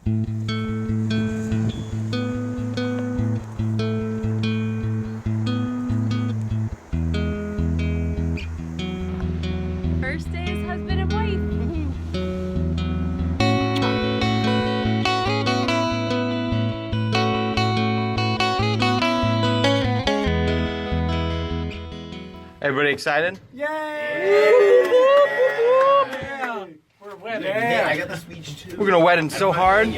First day as husband and wife. Everybody excited? Yay! Yeah. We're wedding. Yeah. I got the speech too. We're gonna wedding so hard.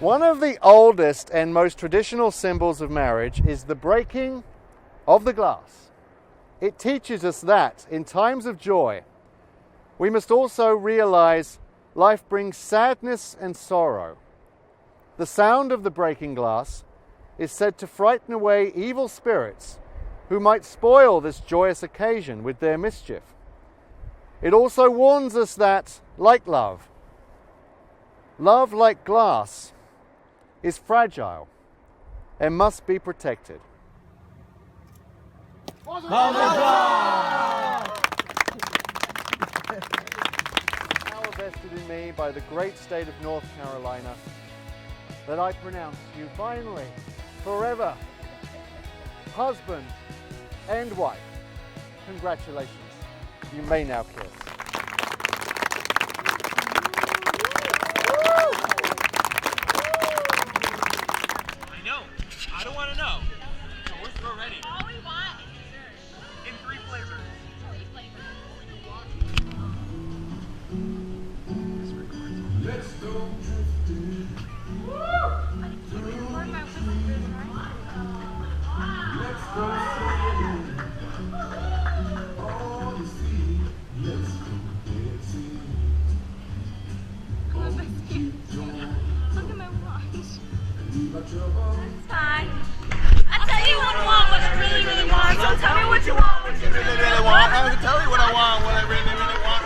One of the oldest and most traditional symbols of marriage is the breaking of the glass. It teaches us that in times of joy, we must also realize life brings sadness and sorrow. The sound of the breaking glass is said to frighten away evil spirits who might spoil this joyous occasion with their mischief. It also warns us that, like love, like glass, is fragile and must be protected. Power vested in me by the great state of North Carolina, that I pronounce you finally, forever, husband and wife. Congratulations. You may now kiss. I don't want to know. We're ready. All we want is In 3 flavors. Let's go. Let's go sailing. All the sea. Let's go dancing. Look at my watch. Leave out your bum. It's fine. I tell you what I want, what I really, really want. So tell me what you want, what you really, really want. I can tell you what I want, what I really, really want.